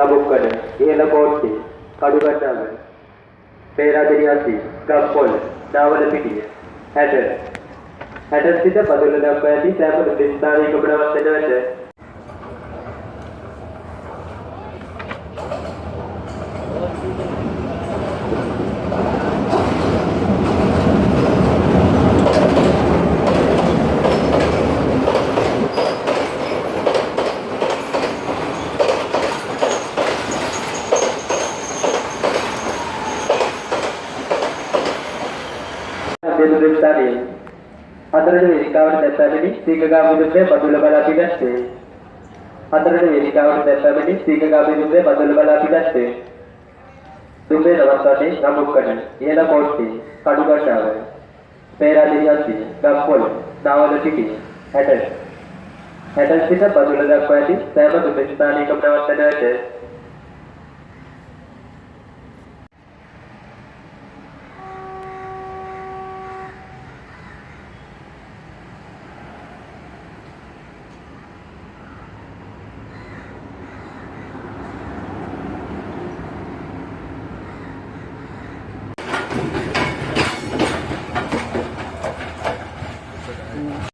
නමුක්කඩ ඉහළ කෝට්ටේ කඩුගන්නාව පේරාදෙණිය අසි ගම්පොළ නාවල පිටිය 60 සිට පදවල දක්වා ඇති සෑම ස්ථානයකම නවත්තන ඇත. දෙනුරිස්තාරිය හතරට වේදිකාවට දැක්වීමේ සීගගාමිදුවේ පදුල බලා පිටස්සේ හතරට වේදිකාවට දැක්වීමේ සීගගාමිදුවේ පදුල බලා පිටස්සේ දුඹේ නවත්තන්නේ නමුක්කඩ ඉහළ කෝට්ටේ කඩුගන්නාව පේරාදෙණිය අසි ගම්පොළ නාවල පිටිය 60 සිට පදුල දක්වා ඇති සෑම ස්ථානයකම නවත්තන ඇත.